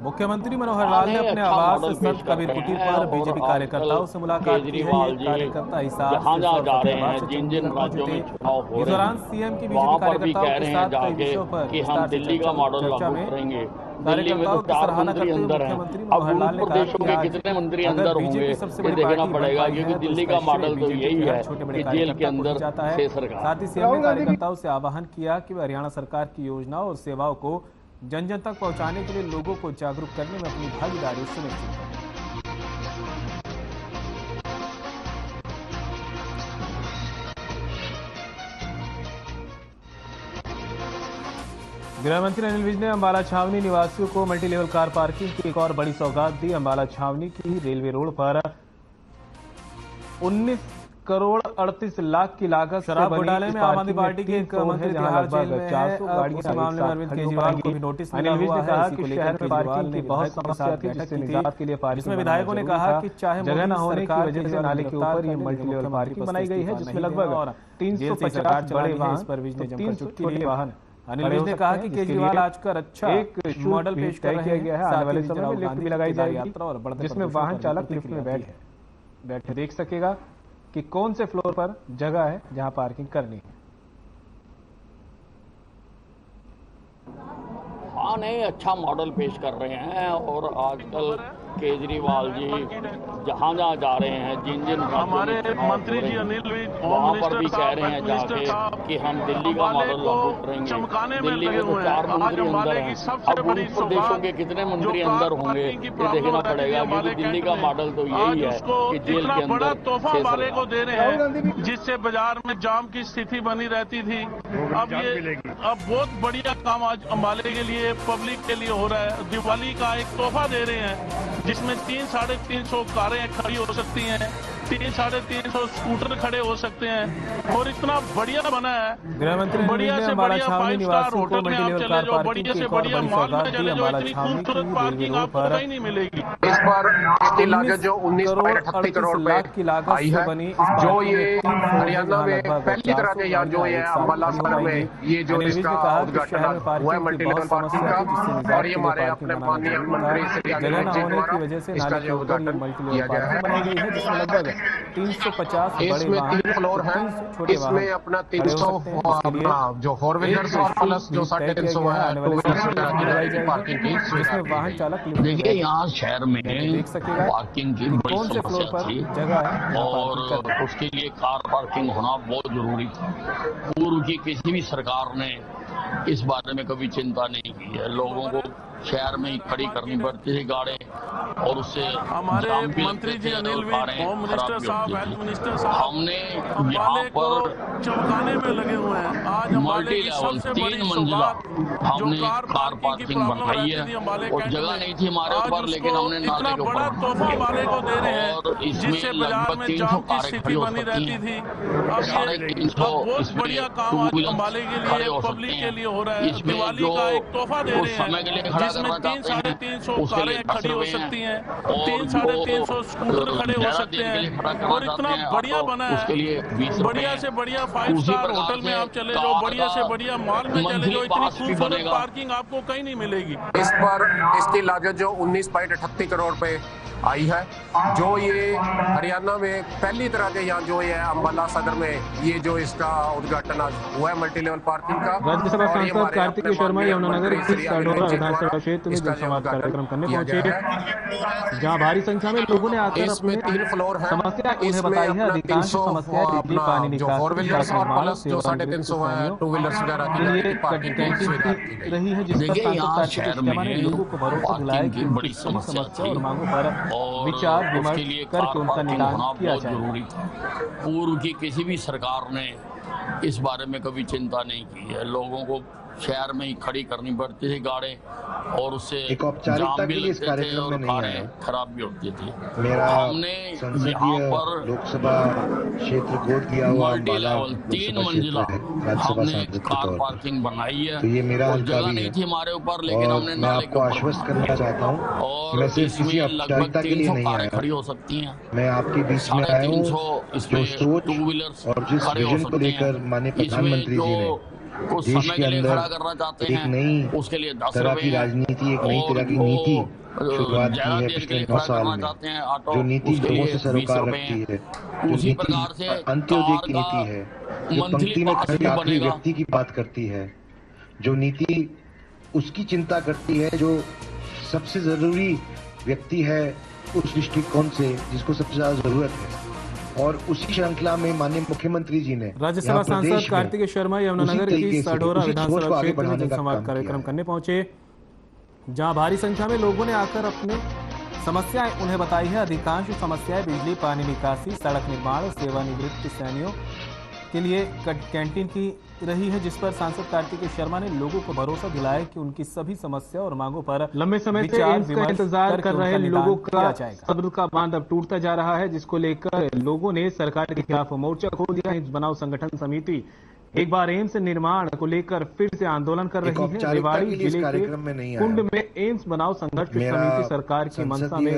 मुख्यमंत्री मनोहर लाल ने अपने आवास संत कबीर कुटीर पर बीजेपी कार्यकर्ताओं से मुलाकात की है। ये कार्यकर्ता हिसार जहाँ जा रहे हैं, जिन जिन राज्यों में चुनाव हो रहे हैं, वहाँ पर भी कह रहे हैं जाके कि हम दिल्ली का मॉडल लागू करेंगे। दिल्ली में तो 4 मंत्री अंदर हैं, अब उन प्रदेशों के कितने मंत्री अंदर होंगे ये देखना पड़ेगा, क्योंकि दिल्ली का मॉडल तो यही है कि जेल के अंदर से सरकार। साथ ही सीएम ने कार्यकर्ताओं से आह्वान किया कि वे हरियाणा सरकार की योजनाओं और सेवाओं को जन जन तक पहुंचाने के लिए लोगों को जागरूक करने में अपनी भागीदारी सुनिश्चित करें। गृह मंत्री अनिल विज ने अंबाला छावनी निवासियों को मल्टी लेवल कार पार्किंग की एक और बड़ी सौगात दी। अंबाला छावनी की रेलवे रोड पर 19 करोड़ 38 लाख की लागत शराब घोटाले में आम आदमी पार्टी के एक मंत्री तिहाड़ जेल में है। 400 गाड़ियों के मामले में अरविंद केजरीवाल को भी नोटिस मिला हुआ है। इसी को लेकर केजरीवाल ने बहुत समस्या थी, जिसमें विधायकों ने कहा कि चाहे जगह न होने की वजह से नाले के ऊपर ये मल्टी लेवल पार्किंग बनाई गई है, जिसमें लगभग 350 बड़े वाहन। अनिल विज ने कहा कि केजरीवाल आजकल अच्छा एक मॉडल पेश कर रहे हैं। आने वाले समय में लिफ्ट भी लगाई जाएगी, जिसमें वाहन चालक लिफ्ट में बैठे देख सकेगा कि कौन से फ्लोर पर जगह है जहां पार्किंग करनी है। हाँ, नहीं, अच्छा मॉडल पेश कर रहे हैं। और आजकल केजरीवाल जी जहाँ जहाँ जा रहे हैं, जिन जिन हमारे मंत्री जी अनिल विज वहाँ पर भी कह रहे हैं जाके कि हम दिल्ली का मॉडल लागू करेंगे। दिल्ली में तो 4 मंत्री अंदर हैं, अब उन प्रदेशों के कितने मंत्री अंदर होंगे ये देखना पड़ेगा, क्योंकि दिल्ली का मॉडल तो यही है कि जेल के अंदर तोहफा वाले को दे रहे हैं, जिससे बाजार में जाम की स्थिति बनी रहती थी। अब बहुत बढ़िया काम आज अंबाले के लिए, पब्लिक के लिए हो रहा है। दिवाली का एक तोहफा दे रहे हैं, जिसमें 300-350 कारें खड़ी हो सकती हैं, 300-350 स्कूटर खड़े हो सकते हैं, और इतना बढ़िया बना है। गृहमंत्री बढ़िया से बढ़िया 5 स्टार होटल में आप चले जाओ, बढ़िया से बढ़िया मॉल में चले जाओ, इतनी खूबसूरत पार्किंग आपको कहीं नहीं मिलेगी। इस पर इसकी लागत जो 19.38 करोड़ रुपए की लागत आई है, जो ये हरियाणा में पहली तरह के या जो ये अंबाला शहर में ये जो इसका उद्घाटन हुआ है मल्टी लेवल पार्किंग का, और ये हमारे अपने माननीय मंत्री श्री अनिल विज जी द्वारा इसका जो उद्घाटन किया गया है। 350 इसमें 3 फ्लोर है, इसमें अपना 300 अपना जो 4 व्हीलर्स और प्लस जो 350 है 2 व्हीलर्स वगैरह की पार्किंग की सुविधा दी वाहन चालक। देखिए, यहाँ शहर में पार्किंग की बड़ी समस्या थी और उसके लिए कार पार्किंग होना बहुत जरूरी था। पूर्व की किसी भी सरकार ने इस बारे में कभी चिंता नहीं की है। लोगों को शहर में ही खड़ी करनी पड़ती थी गाड़ियां, और उससे हमारे मंत्री जी अनिल विज, होम मिनिस्टर साहब, हेल्थ मिनिस्टर साहब हमने यहाँ पर चमकाने में लगे हुए हैं। आज मल्टी लेवल 3 मंजिला हमने कार पार्किंग बनाई है, और जगह नहीं थी हमारे ऊपर, लेकिन हमने नाले के ऊपर तोहफा वाले को दे रहे हैं, और इसमें लगभग 300 कारें खड़ी हो सकती हैं, 350 इसमें 2 व्हीलर खड़े हो सकते हैं। इसमें जो समय के लिए जिसमें 300-350 कारें खड़ी हो सकती हैं, 300-350 स्कूटर खड़े हो सकते हैं, और इतना बढ़िया बना है। बढ़िया से बढ़िया 5 स्टार होटल में आप चले जाओ, बढ़िया से बढ़िया मॉल में चले जाओ, इतनी खूबसूरत पार्किंग आपको कहीं नहीं मिलेगी। इस पर इसकी लागत जो 19.38 करोड़ रुपए आई है, जो ये हरियाणा में पहली तरह के यहाँ जो ये अंबाला सदर में ये जो इसका उद्घाटन आज हुआ है मल्टी लेवल पार्किंग का। राज्यसभा सांसद कार्तिकेय शर्मा यमुनानगर विधानसभा क्षेत्र में जनसंवाद कार्यक्रम करने पहुंचे, जहां भारी संख्या में लोगों ने आकर इसमें 3 फ्लोर है, समस्या उन्हें बताई है। अधिकांश समस्या बिजली, पानी निकास, 4 व्हीलर्स और प्लस जो 350 है 2 व्हीलर्स वगैरह की पार्किंग की सुविधा रही है, जिस पर सांसद शर्मा ने लोगों को भरोसा दिलाया कि बड़ी समस्या और मांगों पर और विचार विमर्श करके उनका निदान किया जाए। जरूरी था। पूर्व की किसी भी सरकार ने इस बारे में कभी चिंता नहीं की है। लोगों को शहर में ही खड़ी करनी पड़ती थी गाड़े, और उससे जाम भी लगते थे और कारें खराब भी होती थी। हमने यहाँ पर लोकसभा क्षेत्र कोड किया हुआ मल्टी लेवल 3 मंजिला हमने कार पार्किंग बनाई है, तो ये मेरा जगह नहीं थी हमारे ऊपर, लेकिन हमने नाले के ऊपर आश्वस्त करना चाहता हूँ, और इसमें लगभग 300 कारें खड़ी हो सकती हैं। मैं आपके बीच में आया हूँ 350 इसमें 2 व्हीलर्स और जिस खड़े हो विजन को सकते लेकर हैं। माननीय इसमें प्रधानमंत्री जी ने कुछ देश समय के के लिए खड़ा अंदर करना चाहते एक हैं, नई उसके लिए 10 तरह की रुपए राजनीति, एक नई तरह की नीति शुरुआत की है पिछले 9 साल में, जो नीति लोगों से सरोकार रखती है, जो उसी नीति प्रकार से अंत्योदय कार की का नीति है, जो मंथली पंक्ति में पास खड़े भी आखिरी बनेगा। व्यक्ति की बात करती है, जो नीति उसकी चिंता करती है जो सबसे जरूरी व्यक्ति है उस दृष्टिकोण से जिसको सबसे ज्यादा जरूरत है। और उसी श्रृंखला में माननीय मुख्यमंत्री जी ने राज्यसभा सांसद कार्तिकेय शर्मा यमुनानगर की सढौरा विधानसभा क्षेत्र में जनसंवाद कार्यक्रम करने पहुंचे, जहां भारी संख्या में लोगों ने आकर अपने समस्याएं उन्हें बताई है। अधिकांश समस्याएं बिजली, पानी निकासी, सड़क निर्माण, सेवानिवृत्त सैनिकों के लिए कैंटीन की रही है, जिस पर सांसद कार्तिकेय शर्मा ने लोगों को भरोसा दिलाया कि उनकी सभी समस्या और मांगों पर लंबे समय से एम्स का इंतजार कर रहे लोगों का सब्र का बांध अब टूटता जा रहा है, जिसको लेकर लोगों ने सरकार के खिलाफ मोर्चा खोल दिया। एम्स बनाओ संगठन समिति एक बार एम्स निर्माण को लेकर फिर से आंदोलन कर रही है। रेवाड़ी जिले के कुंड में एम्स बनाओ संघर्ष समिति सरकार की मंशा में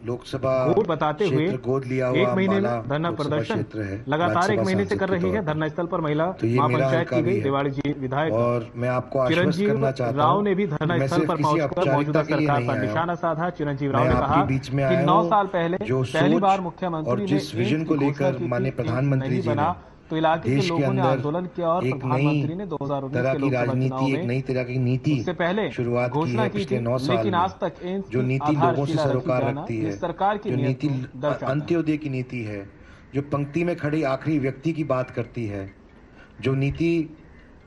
लोकसभा वोट बताते हुए 1 महीने में धरना प्रदर्शन लगातार 1 महीने से कर रही है। धरना स्थल पर महिला महापंचायत की गई। रेवाड़ी विधायक और मैं आपको चिरंजीव राव ने भी धरना स्थल पर पहुंचकर मौजूदा सरकार पर निशाना साधा। चिरंजीव राव ने कहा कि 9 साल पहले पहली बार मुख्यमंत्री ने विजन को लेकर माननीय प्रधानमंत्री जी ने तो इलाके के लोगों ने आंदोलन किया और प्रधानमंत्री ने 2019 के लोकसभा चुनाव में एक नई तरह की नीति से पहले शुरुआत घोषणा की थी, लेकिन आज तक एम्स जो नीति लोगों से सरोकार रखती है, सरकार की नीति अंत्योदय की नीति है, जो पंक्ति में खड़े आखिरी व्यक्ति की बात करती है, जो नीति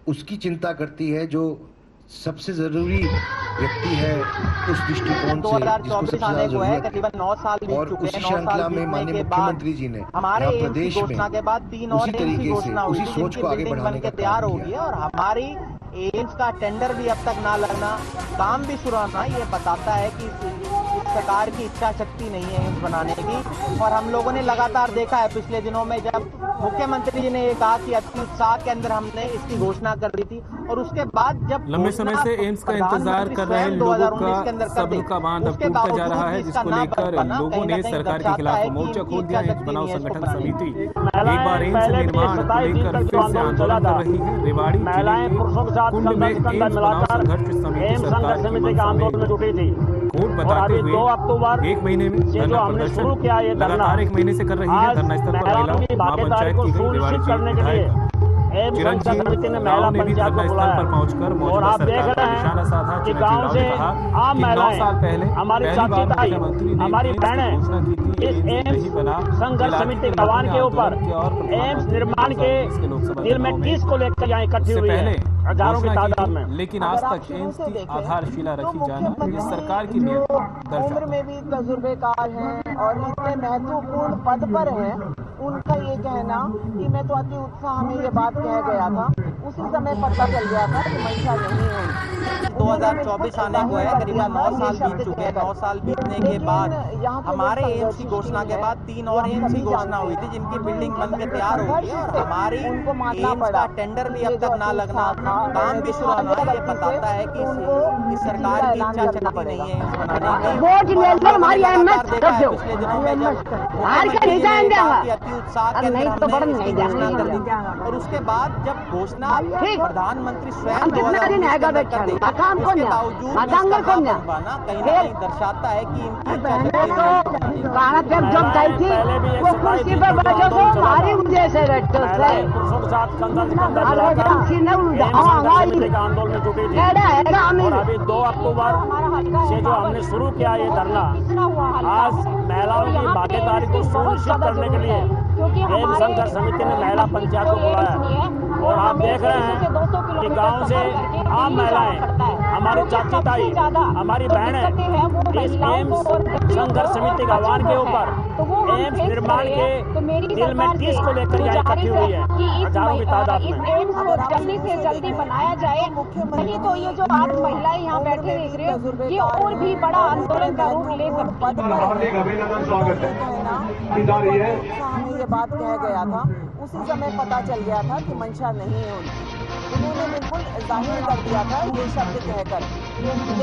उसकी चिंता करती है जो सबसे जरूरी व्यक्ति है उस दृष्टिकोण से जिसको सबसे ज्यादा जरूरत है। करीबन 9 साल बीत और चुके उसी हैं। 9 श्रृंखला साल में माननीय मुख्यमंत्री जी ने हमारे प्रदेश घोषणा के बाद 3 और उसी तरीके से उसी सोच को आगे बढ़ाने का तैयार हो गई है और हमारी एम्स का टेंडर भी अब तक ना लगना, काम भी शुरू होना, ये बताता है कि इस सरकार की इच्छा शक्ति नहीं है एम्स बनाने की। और हम लोगों ने लगातार देखा है पिछले दिनों में जब मुख्यमंत्री जी ने ये कहा कि अति उत्साह के अंदर हमने इसकी घोषणा कर दी थी और उसके बाद जब लंबे समय से एम्स का इंतजार कर रहे लोगों का सब्र का बांध अब टूटता जा रहा है, जिसको लेकर लोगों ने सरकार के खिलाफ मोर्चा खोल दिया। एम्स बनाओ संगठन समिति एक बार एम्स निर्माण को लेकर फिर से आंदोलन कर रही है। रेवाड़ी जिले के कुंड में एम्स बनाओ संघर्ष समिति सरकार की मंशा में वोट बताते हुए 1 महीने में धरना प्रदर्शन लगातार 1 महीने से कर रही है। धरना स्थल पर महिला महापंचायत की गई। रेवाड़ी की विधायक चिरंजीव राव ने भी धरना स्थल पर पहुंचकर मौजूदा सरकार पर निशाना साधा। चिरंजीव राव ने कहा कि 9 साल पहले पहली बार मुख्यमंत्री ने घोषणा की थी एम्स बना संघर्ष समिति गवान के ऊपर एम्स निर्माण के दिल में 30 को लेकर यहाँ इकट्ठी हुई है हजारों की तादाद में, लेकिन आज तक एम्स की आधारशिला रखी जाना ये सरकार की नीयत उम्र में भी तजुर्बेकार हैं और इतने महत्वपूर्ण पद पर हैं, उनका ये कहना कि मैं तो अति उत्साह में ये बात कह गया था, उसी समय पता चल गया था कि मंशा नहीं हुई। 2024 आने को है, करीबन 9 साल बीत चुके हैं। 9 साल बीतने के बाद हमारे एम्स की घोषणा के बाद 3 और एम्स की घोषणा हुई थी जिनकी बिल्डिंग बन के तैयार हो गई और हमारी एम्स का टेंडर भी अब तक ना लगना, काम भी शुरू होना, ये बताता है कि इस सरकार की इच्छा शक्ति नहीं है एम्स बनाने की। पिछले दिनों में जब अति उत्साह के अंदर हमने घोषणा कर दी थी और उसके बाद जब घोषणा प्रधानमंत्री स्वयं 2019 कर देते उसके बावजूद कहीं ना कहीं दर्शाता है कि आंदोलन में जुटी थी और अभी 2 अक्टूबर से जो हमने शुरू किया ये धरना, आज महिलाओं की भागीदारी को सुनिश्चित करने के लिए एम्स संघर्ष समिति ने महिला पंचायत को बुलाया और आप देख रहे हैं कि गांव से आम महिलाएं, हमारी चाची ताई, हमारी बहनें इस एम्स संघर्ष समिति का आह्वान के ऊपर एम्स निर्माण के दिल में 30 को लेकर यहाँ इकट्ठी हुई है हजारों की तादाद में। एम्स को जल्दी से जल्दी बनाया जाए, नहीं तो ये जो आज महिलाएं यहाँ बैठे देख रहे हैं ये और भी बड़ा आंदोलन का रूप ले सकती है। ये बात कह गया था, उसी समय पता चल गया था कि मंशा नहीं है उन्होंने बिल्कुल जाहिर कर दिया था ये शब्द कहकर। लेकिन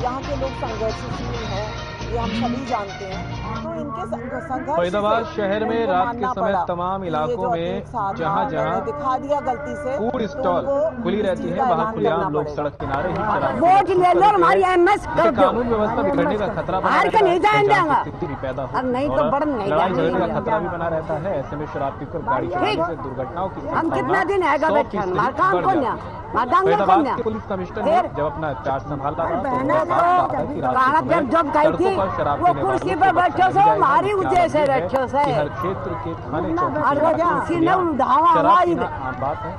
यहाँ के लोग संघर्षशील हैं, ये हम सभी जानते हैं। तो इनके संघर्ष फरीदाबाद शहर में रात के समय तमाम इलाकों में जहां जहां दिखा दिया गलती से फूड स्टॉल खुली रहती है वहां खुलेआम लोग सड़क किनारे ही वोट ले लो हमारी एमएस कर दो। कानून व्यवस्था बिगड़ने का खतरा बना हार के नहीं जाएंगे स्थिति भी पैदा हो नहीं तो बड़ नहीं लड़ाई झगड़े का खतरा भी बना रहता है। ऐसे में शराब पीकर गाड़ी चलाने से दुर्घटनाओं की हम कितना दिन है फरीदाबाद के पुलिस कमिश्नर ने जब अपना चार्ज संभाला शराब कुर्सी पर बैठो से हमारी उद्देश्य है रखो से हर क्षेत्र के थाने आम बात है।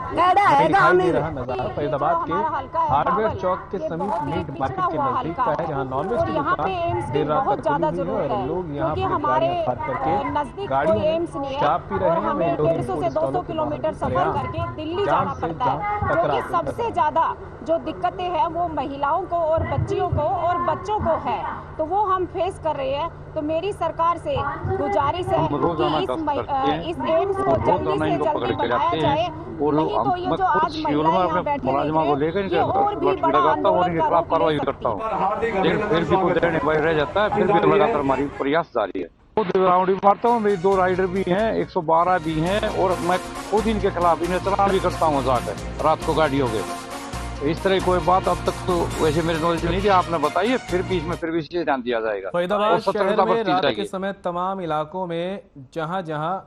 फरीदाबाद के हार्डवेयर चौक के समीप मीट मार्केट के नजदीक का है जहाँ नॉनवेज की दुकान देर रात तक खुली हुई है और लोग यहाँ पार्क करके गाड़ियों शराब पी रहे हैं। 150 से 200 किलोमीटर सफर करके दिल्ली जाना पड़ता है, क्योंकि सबसे ज्यादा जो दिक्कतें हैं वो महिलाओं को और बच्चियों को और बच्चों को है, तो वो हम फेस कर रहे हैं। तो मेरी सरकार से गुजारिश है कि इस एम्स को जल्दी से जल्दी बनाया जाए, नहीं तो ये जो आज महिलाएं यहाँ बैठी हैं ये और भी बड़ा आंदोलन का रूप ले सकती है। लगातार हमारी प्रयास जारी है। राउंडी मारता हूँ, मेरी 2 राइडर भी हैं, 112 भी हैं और मैं खुद इनके खिलाफ इन्हें चलान भी करता हूँ जाकर रात को गाड़ियों के। इस तरह कोई बात अब तक तो वैसे मेरे नॉलेज में नहीं थी, आपने बताइए फिर भी इसमें फिर भी ध्यान दिया जाएगा। फरीदाबाद शहर में रात के समय तमाम इलाकों में जहां जहां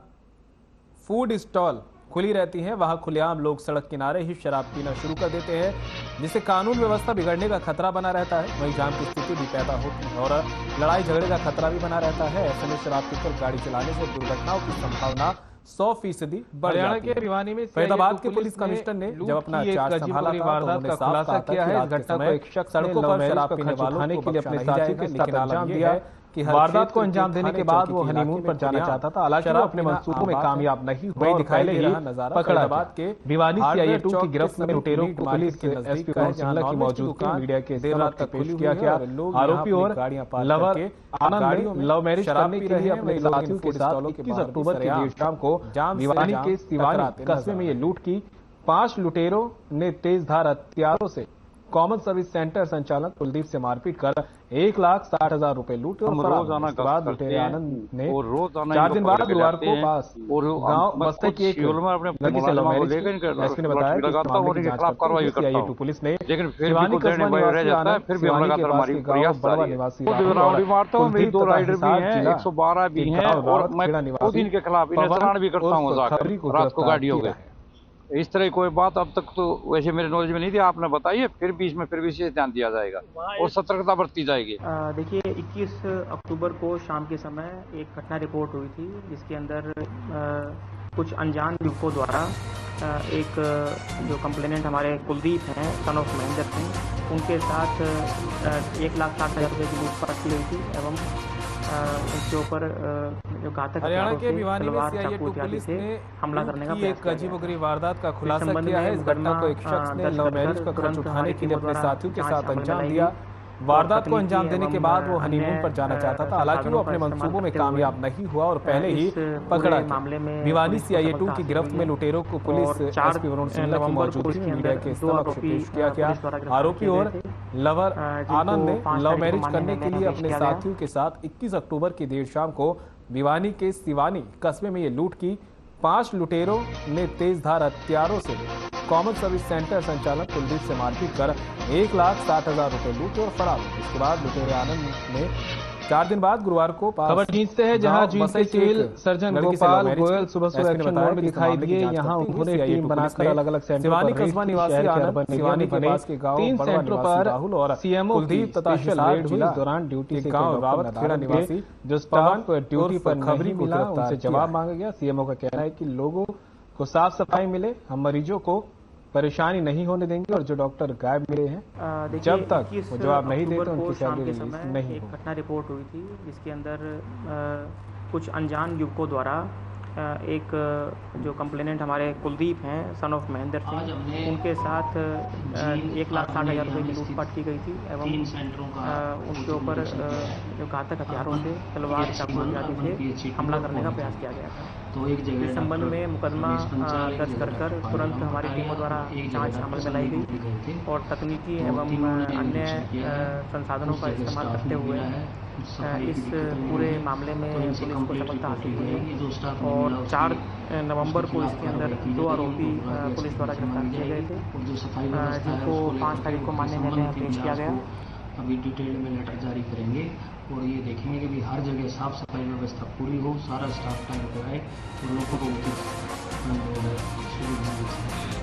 फूड स्टॉल खुली रहती हैं वहां खुलेआम लोग सड़क किनारे ही शराब पीना शुरू कर देते हैं, जिससे कानून व्यवस्था बिगड़ने का खतरा बना रहता है। वहीं जाम की स्थिति भी पैदा होती है और लड़ाई झगड़े का खतरा भी बना रहता है। ऐसे में शराब पीकर गाड़ी चलाने से दुर्घटनाओं की संभावना 100% बढ़ जाती है। के भिवानी में फरीदाबाद के पुलिस कमिश्नर ने जब अपना चार्ज संभाला वारदात का खुलासा किया है। इस घटना को एक शख्स सड़कों पर शराब पीने वालों के लिए अपने साथियों के साथ अंजाम दिया कि वारदात को अंजाम देने के बाद वो हनीमून पर जाना चाहता था, हालांकि वो अपने मंसूबों में कामयाब नहीं हुआ। दिखाई दे रहा नजारा फरीदाबाद के भिवानी सीआईए 2 की गिरफ्त में लुटेरों को पुलिस के एसपी शिमला की मौजूदगी मीडिया के देर रात तक पेश किया गया। आरोपी और लवर आनंद ने लव मैरिज करने के लिए अपने साथियों के साथ 21 अक्टूबर की देर शाम को भिवानी के सिवानी कस्बे में ये लूट की। 5 लुटेरों ने तेजधार हथियारों से कॉमन सर्विस सेंटर संचालक कुलदीप से मारपीट कर 1,60,000 रुपए लूटे और रोजाना बाद लुटेरे आनंद ने रोजाना 4 दिन बाद गुरुवार को पास गांव बस्ते की एक लड़की से लव मैरिज एसपी ने बताया कि पुलिस ने शिवानी कस्बा निवासी बड़वा निवासी मेरी 2 राइडर भी हैं, 112 भी हैं और मैं खुद इनके खिलाफ इन्हें चलान भी करता हूँ रात को गाड़ियों के। इस तरह कोई बात अब तक तो वैसे मेरे नॉलेज में नहीं थी, आपने बताइए फिर भी इसमें फिर भी ध्यान दिया जाएगा और सतर्कता बरती जाएगी। देखिए 21 अक्टूबर को शाम के समय एक घटना रिपोर्ट हुई थी जिसके अंदर कुछ अनजान युवकों द्वारा एक जो कंप्लेनेंट हमारे कुलदीप हैं सन ऑफ महेंद्र सिंह, उनके साथ 1,60,000 रुपये की लूटपाट की गई थी एवं उसके ऊपर जो घातक हरियाणा के भिवानी में सीआईए 2 पुलिस ने हमला करने का एक अजीबोगरीब वारदात का खुलासा किया है। इस घटना को एक शख्स ने लव मैरिज का खर्च उठाने के लिए अपने साथियों के साथ अंजाम दिया। वारदात को अंजाम देने के बाद वो हनीमून पर जाना चाहता था, हालांकि वो अपने मंसूबों में कामयाब नहीं हुआ और पहले ही पकड़ा गया। भिवानी सीआईए 2 की गिरफ्त में लुटेरों को पुलिस एसपी वरुण सिंगला की मौजूदगी में मीडिया के समक्ष पेश किया गया। आरोपी और लवर आनंद ने लव मैरिज करने के लिए अपने साथियों के साथ 21 अक्टूबर की देर शाम को भिवानी के सिवानी कस्बे में ये लूट की। 5 लुटेरों ने तेजधार हथियारों से कॉमन सर्विस सेंटर संचालक कुलदीप से मारपीट कर 1,60,000 रुपए लूटे और फरार। इसके बाद लुटेरे आनंद ने 4 दिन बाद गुरुवार को खबर जीतते हैं जहां जीत के तेल सर्जन गोपाल गोयल सुबह एक्शन मोड में दिखाई दिए। यहां उन्होंने टीम बनाकर अलग-अलग सेंटर सिवानी कस्बा निवासी आनंद सिवानी के पास के गांव 3 सेंटरों पर राहुल और सीएमओ कुलदीप तथा रेड हुई। इस दौरान ड्यूटी से गांव रावतखेड़ा निवासी जो स्टाफ पर ड्यूटी पर खबरी मिला उनसे जवाब मांगा गया। सीएमओ का कहना है कि लोगों को साफ सफाई मिले, हम मरीजों को परेशानी नहीं होने देंगे और जो डॉक्टर गायब मिले हैं जब तक वो जवाब नहीं देते उनकी सैलरी रिलीज नहीं। एक घटना रिपोर्ट हुई थी जिसके अंदर कुछ अनजान युवकों द्वारा एक जो कंप्लेनेंट हमारे कुलदीप हैं सन ऑफ महेंद्र सिंह, उनके साथ 1,60,000 रुपये की लूटपाट की गई थी एवं उनके ऊपर जो घातक हथियारों से तलवार चाकू इत्यादि से हमला करने का प्रयास किया गया था। इस संबंध में मुकदमा दर्ज कर तुरंत हमारी टीमों द्वारा जांच अमल में लाई गई और तकनीकी एवं अन्य संसाधनों का इस्तेमाल करते हुए इस पूरे मामले में पुलिस को सफलता हासिल हुई है और 4 नवंबर को इसके अंदर 2 आरोपी पुलिस द्वारा गिरफ्तार किए गए थे, जिनको 5 तारीख को माननीय न्यायालय में पेश किया गया। अभी डिटेल में लेटर जारी करेंगे और ये देखेंगे कि भी हर जगह साफ सफाई व्यवस्था पूरी हो, सारा स्टाफ टाइम पर आए और लोगों को उचित सुविधा मिल सके।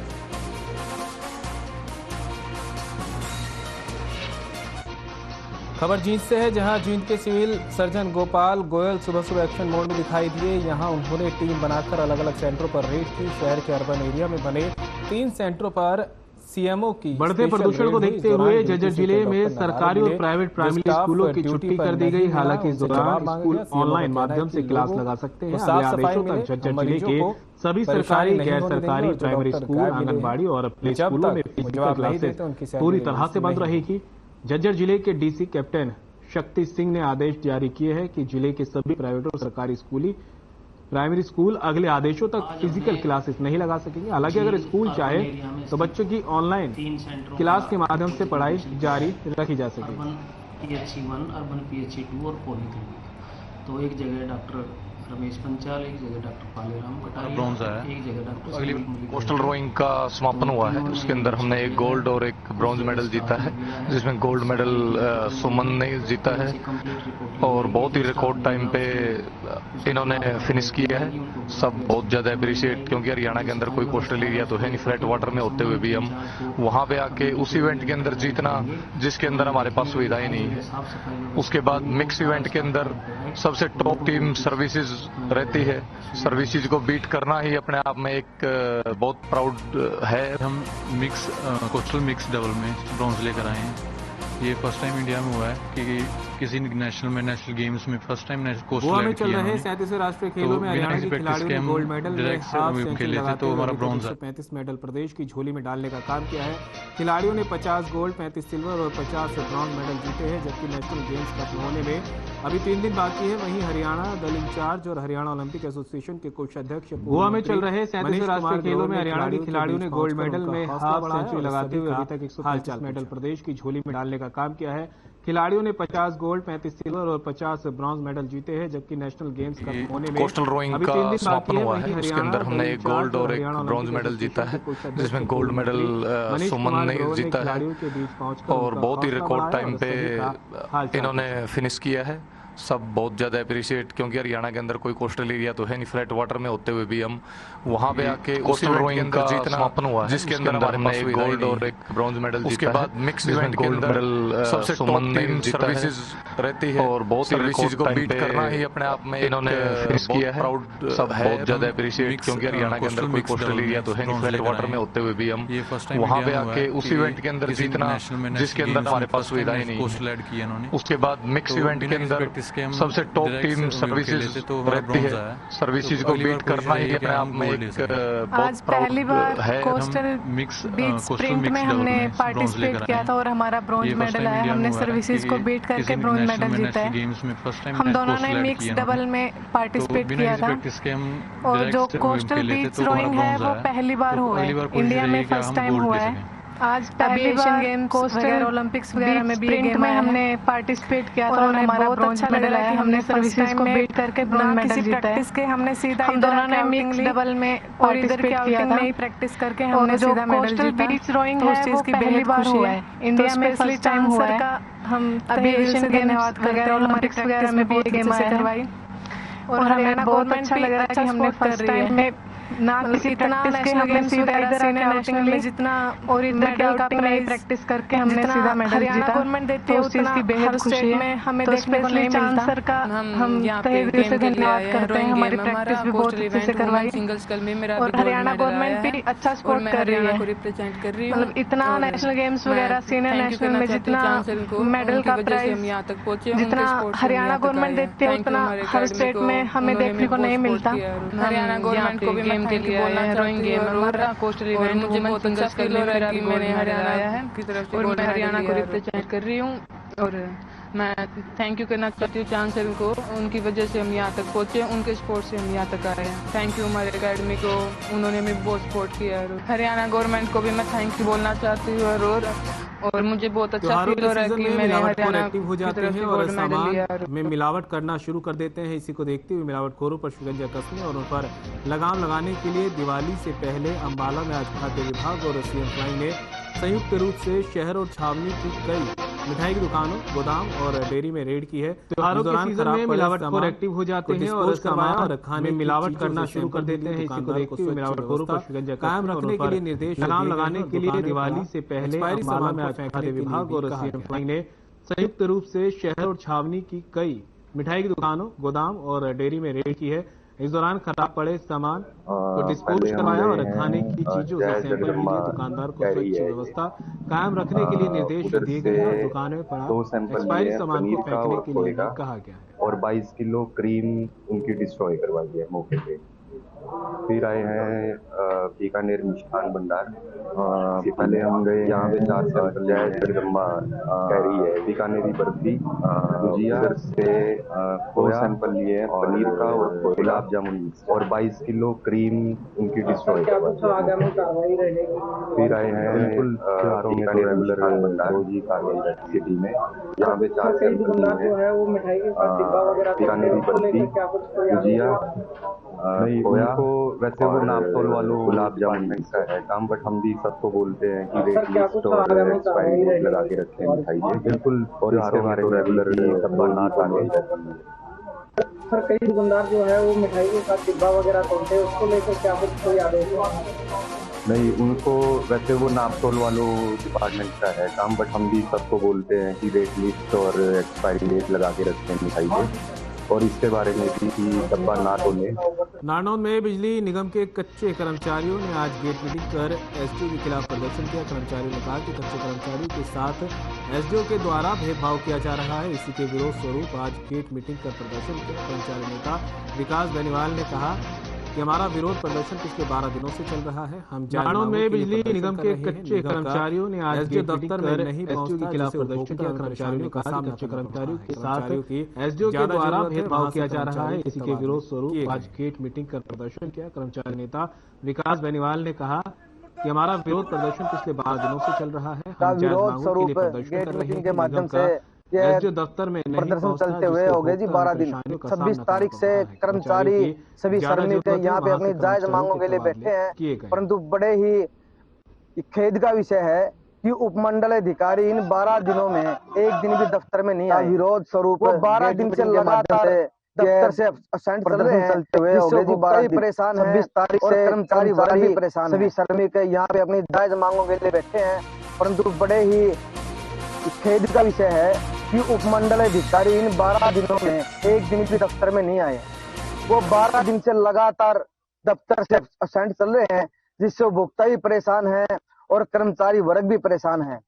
खबर जींद से है, जहां जींद के सिविल सर्जन गोपाल गोयल सुबह एक्शन मोड में दिखाई दिए। यहां उन्होंने टीम बनाकर अलग अलग सेंटरों पर रेड की। शहर के अर्बन एरिया में बने 3 सेंटरों पर सीएमओ की बढ़ते प्रदूषण को देखते हुए झज्जर जिले में सरकारी और प्राइवेट प्राइमरी स्कूलों की छुट्टी कर दी गई। हालांकि इस दौरान स्कूल ऑनलाइन माध्यम से क्लास लगा सकते हैं। अगले आदेशों तक झज्जर जिले के सभी सरकारी, गैर सरकारी, प्राइमरी स्कूल, आंगनबाड़ी और प्ले स्कूलों में फिजिकल क्लासेस पूरी तरह से बंद रहेगी। झज्जर जिले के डीसी कैप्टन शक्ति सिंह ने आदेश जारी किए हैं कि जिले के सभी प्राइवेट और सरकारी स्कूली प्राइमरी स्कूल अगले आदेशों तक फिजिकल क्लासेस नहीं लगा सकेंगे। हालांकि अगर स्कूल चाहे तो बच्चों की ऑनलाइन क्लास के माध्यम से पढ़ाई जारी रखी जा सकेगी। PHC 1, अर्बन PHC 2 और पॉलीक्लिनिक। तो एक जगह डॉक्टर रमेश पंचाल, एक जगह डॉक्टर पालेराम कटारिया, ब्रॉन्ज है। एक जगह डॉक्टर अगली कोस्टल रोइंग का समापन हुआ है, उसके अंदर हमने एक गोल्ड और एक ब्रॉन्ज मेडल जीता है, जिसमें गोल्ड मेडल सुमन ने जीता है और बहुत ही रिकॉर्ड टाइम पे इन्होंने फिनिश किया है। सब बहुत ज्यादा अप्रिशिएट, क्योंकि हरियाणा के अंदर कोई कोस्टल एरिया तो है नहीं, फ्लैट वाटर में होते हुए भी हम वहां पे आके उस इवेंट के अंदर जीतना जिसके अंदर हमारे पास सुविधाएं नहीं है। उसके बाद मिक्स इवेंट के अंदर सबसे टॉप टीम सर्विसेज रहती है। सर्विसेज को बीट करना ही अपने आप में एक बहुत प्राउड है। हम मिक्स कोस्टल मिक्स डबल में ब्रॉन्ज लेकर आए हैं। ये फर्स्ट टाइम इंडिया में हुआ है कि किसी नेशनल गेम्स में फर्स्ट टाइम गोवा में चल रहे 37वें राष्ट्रीय खेलों में हरियाणा के खिलाड़ियों ने गोल्ड मेडल में हाफ सेंचुरी लगाते हुए 135 मेडल प्रदेश की झोली में डालने का काम किया है। खिलाड़ियों ने 50 गोल्ड, 35 सिल्वर और 50 ब्रॉन्ज मेडल जीते हैं, जबकि नेशनल गेम्स खत्म होने में अभी 3 दिन बाकी है। वहीं हरियाणा दल इंचार्ज और हरियाणा ओलंपिक एसोसिएशन के कोषाध्यक्ष गोवा में चल रहे 37वें राष्ट्रीय खेलों में हरियाणा के खिलाड़ियों ने गोल्ड मेडल में हाफ सेंचुरी लगाते हुए अभी तक 135 मेडल प्रदेश की झोली में डालने का काम किया है। खिलाड़ियों ने 50 गोल्ड, 35 सिल्वर और 50 ब्रॉन्ज मेडल जीते हैं, जबकि नेशनल गेम्स खत्म होने में कोस्टल रोइंग का समापन हुआ है, उसके अंदर हमने एक गोल्ड और एक ब्रॉन्ज मेडल जीता है, जिसमें गोल्ड मेडल सुमन ने जीता है और बहुत ही रिकॉर्ड टाइम पे इन्होंने फिनिश किया है। सब बहुत ज्यादा अप्रिशिएट, क्योंकि हरियाणा के अंदर कोई कोस्टल एरिया तो है नहीं, फ्लैट वाटर में होते हुए भी हम वहां पे आके कोस्टल रोइंग का जीतना समापन हुआ है, जिसके अंदर हमने एक गोल्ड और एक ब्रॉन्ज मेडल जीता है। उसके बाद मिक्स इवेंट के अंदर सबसे टॉप टीम सर्विसेज रहती है और बहुत ही सर्विसेज को बीट करना ही अपने आप में इन्होंने फिनिश किया है। प्राउड सब बहुत ज्यादा अप्रिशिएट, क्योंकि हरियाणा के अंदर कोई कोस्टल एरिया तो है नहीं, फ्लैट वाटर में होते हुए भी हम वहां पे आके उस इवेंट के अंदर जीतना जिसके अंदर हमारे पास सुविधाएं नहीं है। उसके बाद मिक्स इवेंट के अंदर सबसे टॉप टीम सर्विसेज रहती है, सर्विसेज को बीट करना ही अपने आप में एक आज पहली बार कोस्टल बीट स्प्रिंट में हमने पार्टिसिपेट किया था और हमारा ब्रॉन्ज मेडल आया। हमने सर्विसेज को बीट करके ब्रॉन्ज मेडल जीता है। हम दोनों ने मिक्स डबल में पार्टिसिपेट किया था और जो कोस्टल बीच रोइंग है वो पहली बार हुआ है, इंडिया में फर्स्ट टाइम हुआ है। आज पहली एशियन गेम्स कोस्टल ओलंपिक्स वगैरह में भी गेम में हमने पार्टिसिपेट किया था और हमारा बहुत अच्छा मेडल आया। हमने सर्विसेज को बीट करके ब्रॉन्ज मेडल जीता है। के हमने सीधा हम दोनों ने मिक्स डबल में पार्टिसिपेट किया था, प्रैक्टिस करके हमने सीधा मेडल जीता। बीच रोइंग है वो पहली बार हुआ है, इंडिया में फर्स्ट टाइम हुआ है। हम अभी एशियन गेम्स वगैरह ओलंपिक्स वगैरह में भी गेम करवाई और हमें बहुत अच्छा लग रहा है कि हमने फर्स्ट टाइम में ना किसी प्रैक्टिस के हमने सीधा इधर नेशनल में जितना और इधर का प्रैक्टिस करके हमने सीधा मेडल जीता। गवर्नमेंट देती है उतना हर स्टेट में हमें देखने को नहीं मिलता। सर का हम तहे दिल से धन्यवाद करते हैं, हमारी प्रैक्टिस भी बहुत अच्छे से करवाई और हरियाणा गवर्नमेंट भी अच्छा सपोर्ट कर रही है। मतलब इतना नेशनल गेम्स वगैरह सीनियर नेशनल में जितना मेडल का प्राइज जितना हरियाणा गवर्नमेंट देती है उतना हर स्टेट में हमें देखने को नहीं मिलता। हरियाणा गवर्नमेंट को भी के लिए बोलना चाहती हूँ और कोस्टल इवेंट मुझे बहुत अच्छा फील हो रहा है कि मैंने हरियाणा आया है और मैं हरियाणा को रिप्रेजेंट कर रही हूँ और मैं थैंक यू करना चाहती हूँ चांसलर को, उनकी वजह से हम यहाँ तक पहुँचे, उनके सपोर्ट से हम यहाँ तक आए हैं। थैंक यू हमारे अकेडमी को, उन्होंने भी बहुत सपोर्ट किया है। हरियाणा गवर्नमेंट को भी मैं थैंक यू बोलना चाहती हूँ और और मुझे बहुत अच्छा फील हो रहा है कि मैंने हरियाणा एक्टिव हो जाते हैं और सामान में मिलावट करना शुरू कर देते हैं। इसी को देखते हुए मिलावटखोरों पर शिकंजा कसने और उन पर लगाम लगाने के लिए दिवाली से पहले अंबाला में आज खाद्य विभाग और सीएम फ्लाई ने संयुक्त रूप से शहर और छावनी की कई मिठाई की दुकानों, गोदाम और डेयरी में रेड की है। त्योहारों के सीजन में मिलावटखोर एक्टिव हो जाते हैं और सामान और खाने में मिलावट करना शुरू कर देते हैं। इसी को देखते हुए मिलावटखोरों पर शिकंजा कायम रखने के लिए निर्देश लगाम लगाने के लिए दिवाली से पहले अंबाला में आज खाद्य विभाग और सीएम फ्लाई ने संयुक्त रूप से शहर और छावनी की कई मिठाई की दुकानों, गोदाम और डेयरी में रेड की है। इस दौरान खराब पड़े सामान को डिस्पोज करवाया और खाने की चीजों से सैंपल लिए दुकानदार को स्वच्छ व्यवस्था कायम रखने के लिए निर्देश दिए गए हैं। दुकानों में पड़ा एक्सपायरी सामान को फेंकने के लिए कहा गया है और 22 किलो क्रीम उनकी डिस्ट्रॉय करवा दिया मौके पे। फिर आए हैं बीकानेर मिष्ठान भंडार। पहले हम गए यहाँ पे 4 सैंपल जय जगदम्बा कैरी है, बीकानेरी बर्फी, गुजिया से 2 सैंपल लिए पनीर का और गुलाब जामुन और 22 किलो क्रीम उनकी डिस्ट्रॉय करवा दी। फिर आए हैं बिल्कुल बीकानेर मिष्ठान भंडार सिटी में, यहाँ पे 4 सैंपल लिए हैं बीकानेरी बर्फी, गुजिया उनको वैसे वो नापतोल वालों गुलाब जामुन का है काम, बट हम भी सबको बोलते हैं कि रेट लिस्ट और एक्सपायरी डेट लगा के रखें मिठाई में बिल्कुल। और इसके बारे में रेगुलर सब ना आने सर कई दुकानदार जो है वो मिठाई के साथ डिब्बा वगैरह तोड़ते हैं, उसको लेकर क्या कुछ कोई आदेश नहीं? उनको वैसे वो नापतोल वालों डिपार्टमेंट का है काम, बट हम भी सबको बोलते हैं कि रेट लिस्ट और एक्सपायरी डेट लगा के रखें मिठाई में और इसके बारे में भी डब्बा ना तोड़े। नारनौल में बिजली निगम के कच्चे कर्मचारियों ने आज गेट मीटिंग कर एसडीओ के खिलाफ प्रदर्शन किया। कर्मचारियों ने कहा कि कच्चे कर्मचारियों के साथ एसडीओ के द्वारा भेदभाव किया जा रहा है। इसी के विरोध स्वरूप आज गेट मीटिंग कर प्रदर्शन किया। कर्मचारी नेता विकास बेनीवाल ने कहा कि हमारा विरोध प्रदर्शन पिछले 12 दिनों से चल रहा है। हम नारनौल में बिजली निगम के कच्चे कर्मचारियों ने आज एसडीओ दफ्तर में नहीं एसडीओ के खिलाफ प्रदर्शन किया। कर्मचारियों ने कहा कि कच्चे कर्मचारियों के साथ एसडीओ के द्वारा भेदभाव किया जा रहा है। इसी के विरोध स्वरूप आज गेट मीटिंग कर प्रदर्शन किया। कर्मचारी नेता विकास बेनीवाल ने कहा कि हमारा विरोध प्रदर्शन पिछले 12 दिनों से चल रहा है। हम विरोध स्वरूप गेट मीटिंग के माध्यम से एसडीओ दफ्तर में प्रदर्शन चलते हुए हो गए जी 12 दिन। 26 तारीख से कर्मचारी सभी श्रमिक यहाँ पे अपनी जायज मांगों के लिए बैठे हैं, परंतु बड़े ही खेद का विषय है कि उपमंडल अधिकारी इन 12 दिनों में एक दिन भी दफ्तर में नहीं आए। विरोध स्वरूप 12 दिन से लगातार दफ्तर से असेंट चल रहे हैं, जिससे उपभोक्ता भी परेशान है और कर्मचारी वर्ग भी परेशान है। सभी श्रमिक यहाँ पे अपनी जायज मांगों के लिए बैठे हैं, परंतु बड़े ही खेद का विषय है कि उपमंडल अधिकारी इन 12 दिनों में एक दिन भी दफ्तर में नहीं आए। वो 12 दिन से लगातार दफ्तर से असेंट चल रहे हैं, जिससे उपभोक्ता भी परेशान है और कर्मचारी वर्ग भी परेशान है।